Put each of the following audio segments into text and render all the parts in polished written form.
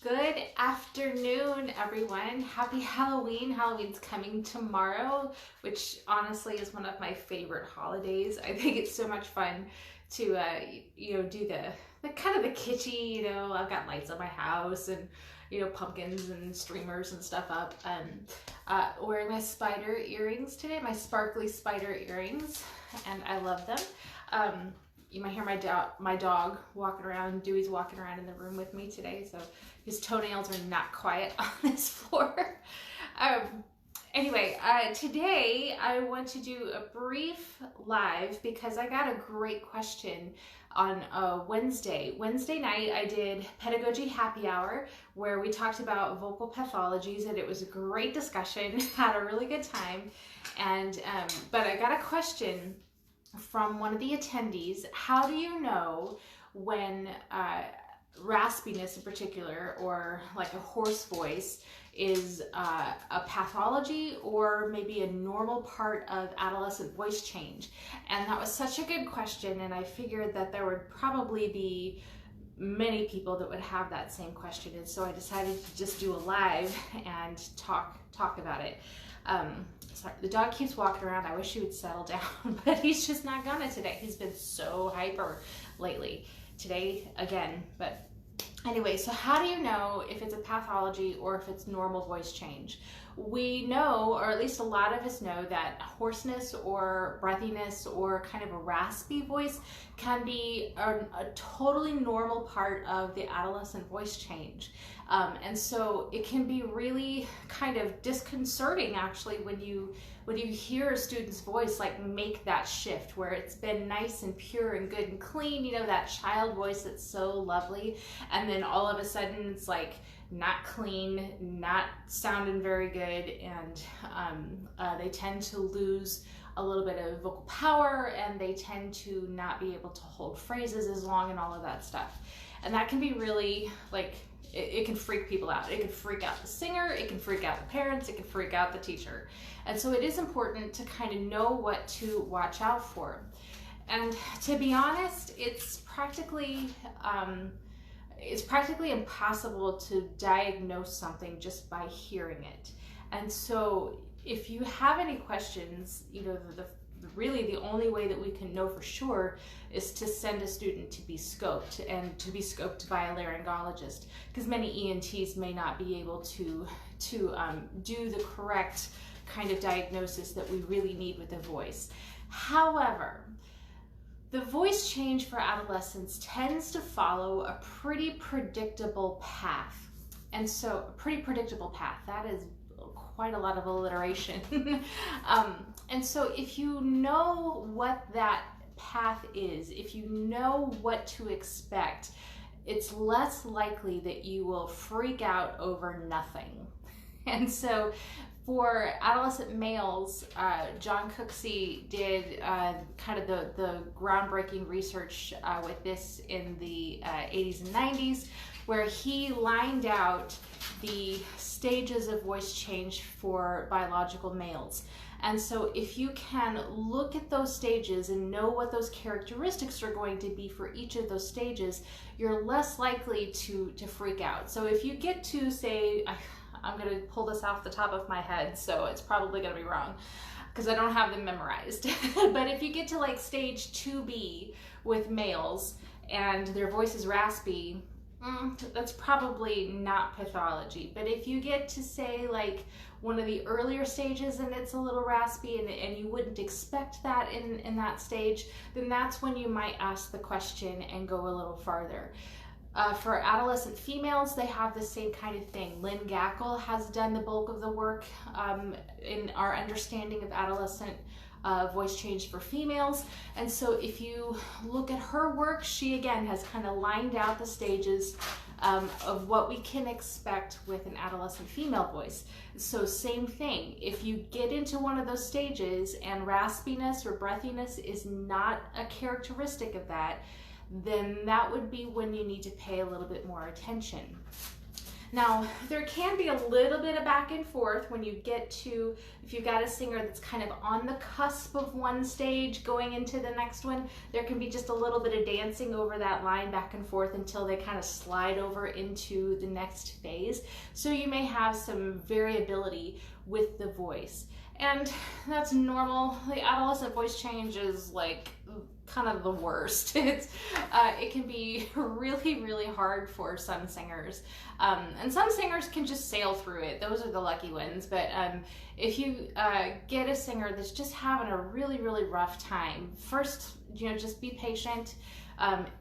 Good afternoon, everyone. Happy Halloween. Halloween's coming tomorrow, which honestly is one of my favorite holidays. I think it's so much fun to, do the kind of the kitschy, I've got lights on my house and, pumpkins and streamers and stuff up. Wearing my spider earrings today, my sparkly spider earrings, and I love them. You might hear my dog walking around. Dewey's walking around in the room with me today, so his toenails are not quiet on this floor. Today I want to do a brief live because I got a great question on Wednesday. Wednesday night I did Pedagogy Happy Hour where we talked about vocal pathologies, and it was a great discussion. Had a really good time, and but I got a question from one of the attendees. How do you know when raspiness in particular, or like a hoarse voice, is a pathology or maybe a normal part of adolescent voice change? And that was such a good question, and I figured that there would probably be many people that would have that same question, and so I decided to just do a live and talk about it. Sorry, the dog keeps walking around. I wish he would settle down, but he's just not gonna today. He's been so hyper lately. Today again, but anyway, so how do you know if it's a pathology or if it's normal voice change? We know, or at least a lot of us know, that hoarseness or breathiness or kind of a raspy voice can be a totally normal part of the adolescent voice change. And so it can be really kind of disconcerting actually when you hear a student's voice like make that shift where it's been nice and pure and good and clean, that child voice that's so lovely, and then all of a sudden it's like not clean, not sounding very good, and they tend to lose a little bit of vocal power, and they tend to not be able to hold phrases as long and all of that stuff. And that can be really like, it can freak people out. It can freak out the singer, it can freak out the parents, it can freak out the teacher. And so it is important to kind of know what to watch out for. And to be honest, it's practically impossible to diagnose something just by hearing it. And so if you have any questions, really the only way that we can know for sure is to send a student to be scoped, and to be scoped by a laryngologist, because many ENTs may not be able to do the correct kind of diagnosis that we really need with the voice. However, the voice change for adolescents tends to follow a pretty predictable path. And so a pretty predictable path, that is quite a lot of alliteration. And so if you know what that path is, if you know what to expect, it's less likely that you will freak out over nothing. And so for adolescent males, John Cooksey did kind of the groundbreaking research with this in the 80s and 90s, where he lined out the stages of voice change for biological males. And so if you can look at those stages and know what those characteristics are going to be for each of those stages, you're less likely to freak out. So if you get to, say, I'm going to pull this off the top of my head, so it's probably going to be wrong because I don't have them memorized. But if you get to like stage 2B with males and their voice is raspy, that's probably not pathology. But if you get to, say, like one of the earlier stages and it's a little raspy and you wouldn't expect that in that stage, then that's when you might ask the question and go a little farther. For adolescent females, they have the same kind of thing. Lynn Gackel has done the bulk of the work in our understanding of adolescent voice change for females. And so if you look at her work, she again has kind of lined out the stages of what we can expect with an adolescent female voice. So same thing, if you get into one of those stages and raspiness or breathiness is not a characteristic of that, then that would be when you need to pay a little bit more attention. Now, there can be a little bit of back and forth when you get to, if you've got a singer that's kind of on the cusp of one stage going into the next one, there can be just a little bit of dancing over that line back and forth until they kind of slide over into the next phase. So you may have some variability with the voice. And that's normal. The adolescent voice change is like kind of the worst. It can be really, really hard for some singers. And some singers can just sail through it. Those are the lucky ones. But if you get a singer that's just having a really, really rough time, first, just be patient.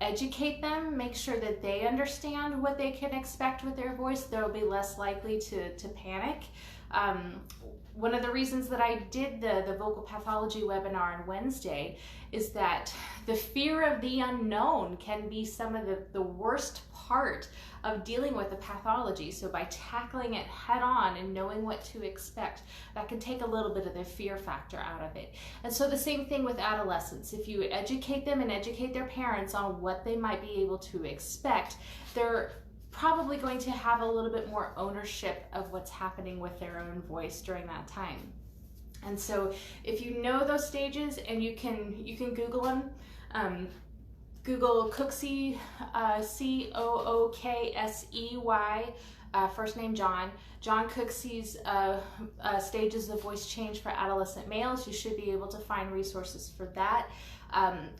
Educate them, make sure that they understand what they can expect with their voice. They'll be less likely to panic. One of the reasons that I did the vocal pathology webinar on Wednesday is that the fear of the unknown can be some of the worst part of dealing with the pathology. So by tackling it head on and knowing what to expect, that can take a little bit of the fear factor out of it. And so the same thing with adolescents. If you educate them and educate their parents on what they might be able to expect, they're probably going to have a little bit more ownership of what's happening with their own voice during that time. And so if you know those stages, and you can Google them, Google Cooksey, Cooksey, first name John Cooksey's stages of voice change for adolescent males. You should be able to find resources for that.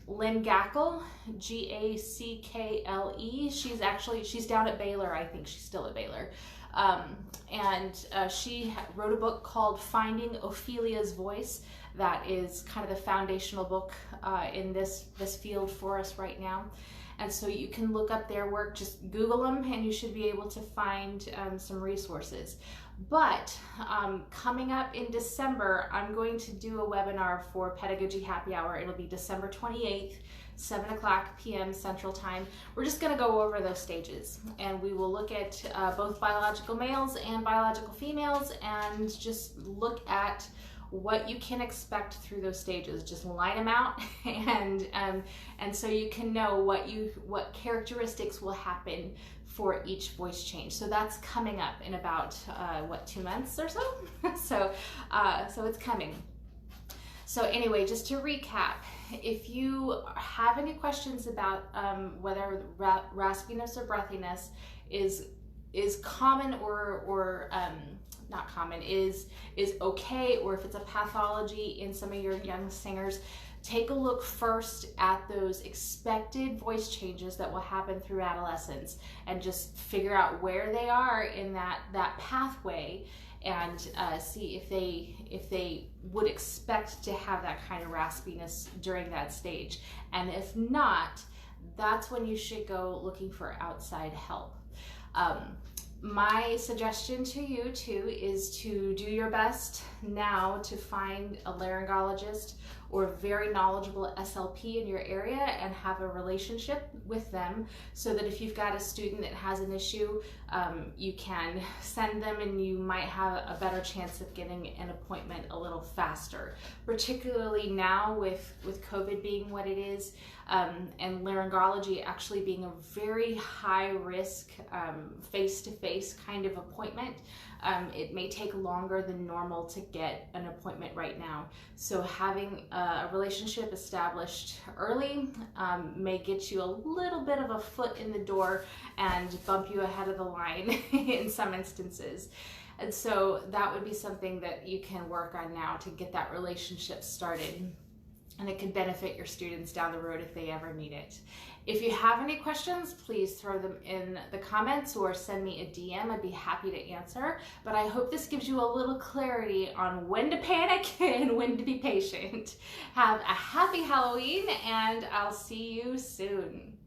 Lynn Gackle, Gackle, she's down at Baylor. I think she's still at Baylor. She wrote a book called Finding Ophelia's Voice. That is kind of the foundational book in this field for us right now. And so you can look up their work, just Google them, and you should be able to find some resources. But coming up in December, I'm going to do a webinar for Pedagogy Happy Hour. It'll be December 28th, 7 o'clock p.m. Central Time. We're just going to go over those stages, and we will look at both biological males and biological females, and just look at what you can expect through those stages. Just line them out, and so you can know what characteristics will happen for each voice change. So that's coming up in about 2 months or so. So it's coming. So anyway, just to recap, if you have any questions about whether raspiness or breathiness is common or not common, is okay, or if it's a pathology in some of your young singers, take a look first at those expected voice changes that will happen through adolescence, and just figure out where they are in that pathway, and see if they would expect to have that kind of raspiness during that stage. And if not, that's when you should go looking for outside help. My suggestion to you too is to do your best now to find a laryngologist or a very knowledgeable SLP in your area and have a relationship with them, so that if you've got a student that has an issue, you can send them, and you might have a better chance of getting an appointment a little faster, particularly now with COVID being what it is, and laryngology actually being a very high risk face-to-face kind of appointment. It may take longer than normal to get an appointment right now. So having a relationship established early may get you a little bit of a foot in the door and bump you ahead of the line in some instances. And so that would be something that you can work on now to get that relationship started. And it could benefit your students down the road if they ever need it. If you have any questions, please throw them in the comments or send me a DM. I'd be happy to answer. But I hope this gives you a little clarity on when to panic and when to be patient. Have a happy Halloween, and I'll see you soon.